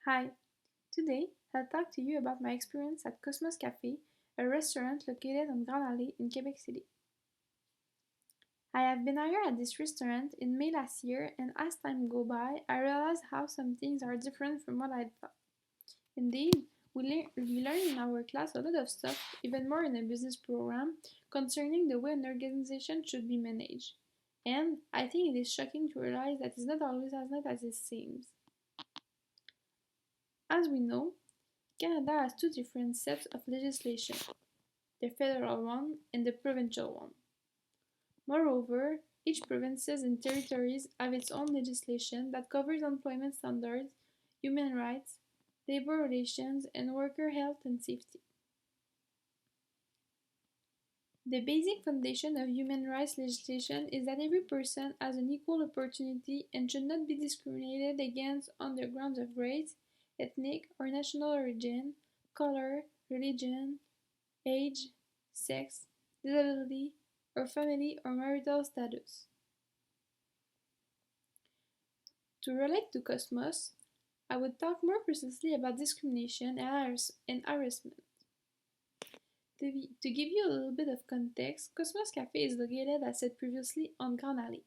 Hi, today I'll talk to you about my experience at Cosmos Cafe, a restaurant located on Grand Allée in Quebec City. I have been hired at this restaurant in May last year, and as time goes by, I realize how some things are different from what I thought. Indeed, we learn in our class a lot of stuff, even more in a business program, concerning the way an organization should be managed. And I think it is shocking to realize that it's not always as nice as it seems. As we know, Canada has two different sets of legislation, the federal one and the provincial one. Moreover, each provinces and territories have its own legislation that covers employment standards, human rights, labor relations, and worker health and safety. The basic foundation of human rights legislation is that every person has an equal opportunity and should not be discriminated against on the grounds of race, ethnic or national origin, color, religion, age, sex, disability, or family or marital status. To relate to Cosmos, I would talk more precisely about discrimination and harassment. To give you a little bit of context, Cosmos Cafe is located, as said previously, on Grand Allée,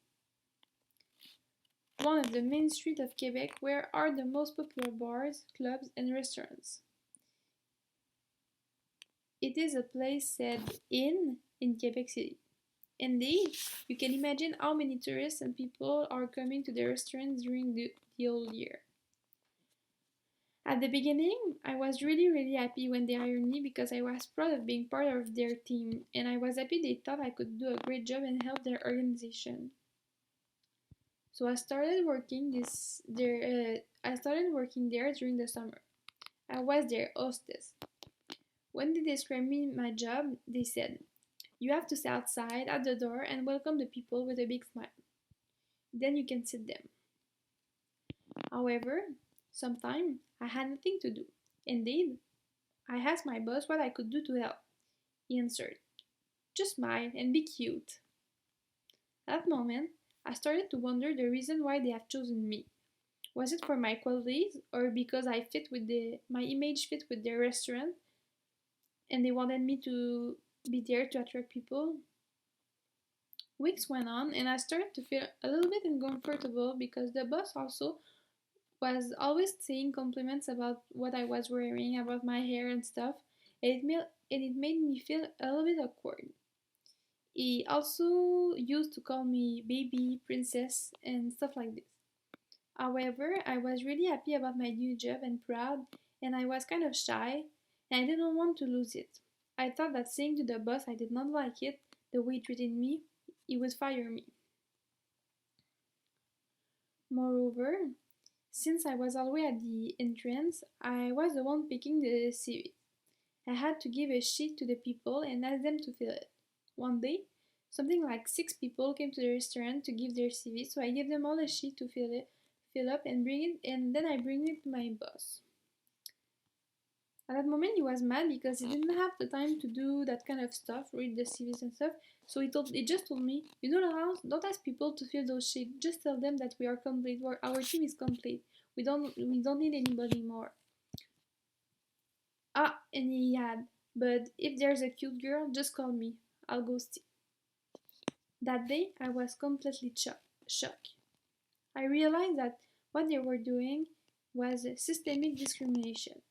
one of the main streets of Quebec where are the most popular bars, clubs, and restaurants. It is a place said in Quebec City. Indeed, you can imagine how many tourists and people are coming to the restaurant during the whole year. At the beginning, I was really happy when they hired me because I was proud of being part of their team and I was happy they thought I could do a great job and help their organization. So I started working there during the summer. I was their hostess. When they described me my job, they said, "You have to stay outside at the door and welcome the people with a big smile. Then you can sit them." However, sometimes I had nothing to do. Indeed, I asked my boss what I could do to help. He answered, "Just smile and be cute." At that moment, I started to wonder the reason why they have chosen me. Was it for my qualities or because my image fit with their restaurant and they wanted me to be there to attract people? Weeks went on and I started to feel a little bit uncomfortable because the boss also was always saying compliments about what I was wearing, about my hair and stuff, and it made me feel a little bit awkward. He also used to call me baby, princess, and stuff like this. However, I was really happy about my new job and proud, and I was kind of shy, and I didn't want to lose it. I thought that saying to the boss I did not like it, the way he treated me, he would fire me. Moreover, since I was always at the entrance, I was the one picking the CV. I had to give a sheet to the people and ask them to fill it. One day, something like six people came to the restaurant to give their CV, so I gave them all a sheet to fill up and bring it, and then I bring it to my boss. At that moment, he was mad because he didn't have the time to do that kind of stuff, read the CVs and stuff. So he just told me, "You know, Laurence, don't ask people to fill those sheets. Just tell them that we are complete. Our team is complete. We don't need anybody more." Ah, and he had, "But if there's a cute girl, just call me. I'll go see." That day, I was completely shocked. I realized that what they were doing was systemic discrimination.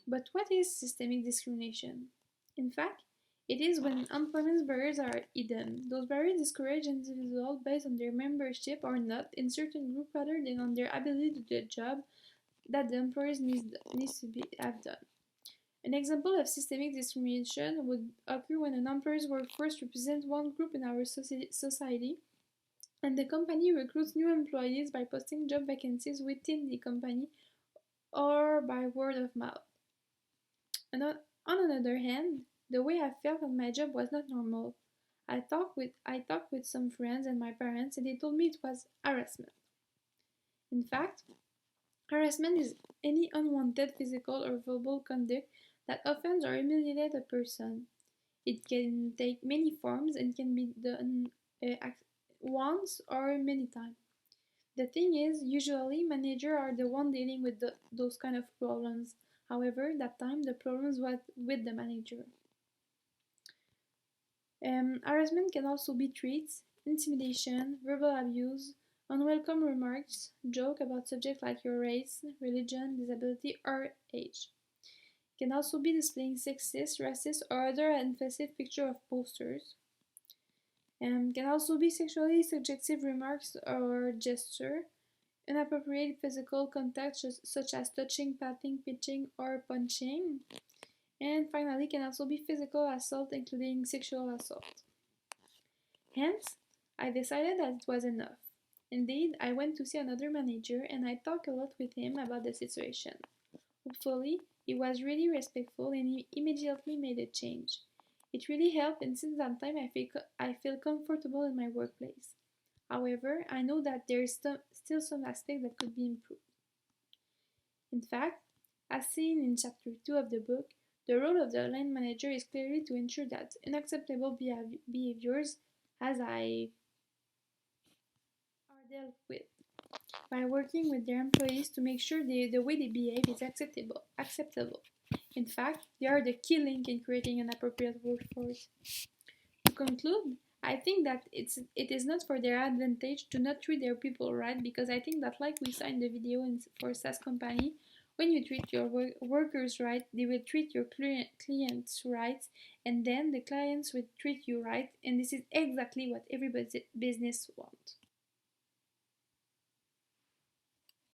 But what is systemic discrimination? In fact, it is when employment barriers are hidden. Those barriers discourage individuals based on their membership or not in certain group rather than on their ability to do the job that the employers needs to have done. An example of systemic discrimination would occur when an employer's workforce represents one group in our society and the company recruits new employees by posting job vacancies within the company or by word of mouth. On the other hand, the way I felt on my job was not normal. I talked with some friends and my parents and they told me it was harassment. In fact, harassment is any unwanted physical or verbal conduct that offends or humiliates a person. It can take many forms and can be done once or many times. The thing is, usually managers are the one dealing with those kind of problems. However, that time the problems was with the manager. Harassment can also be threats, intimidation, verbal abuse, unwelcome remarks, joke about subjects like your race, religion, disability, or age. It can also be displaying sexist, racist, or other offensive pictures of posters. Can also be sexually suggestive remarks or gesture, inappropriate physical contact such as touching, patting, pitching, or punching. And finally, can also be physical assault, including sexual assault. Hence, I decided that it was enough. Indeed, I went to see another manager and I talked a lot with him about the situation. Hopefully, he was really respectful and he immediately made a change. It really helped, and since that time, I feel comfortable in my workplace. However, I know that there is still some aspect that could be improved. In fact, as seen in chapter 2 of the book, the role of the line manager is clearly to ensure that unacceptable behaviors, as I are dealt with by working with their employees to make sure the way they behave is acceptable. In fact, they are the key link in creating an appropriate workforce. To conclude, I think that it is not for their advantage to not treat their people right, because I think that, like we saw in the video for SaaS company, when you treat your workers right, they will treat your clients right, and then the clients will treat you right, and this is exactly what every business wants.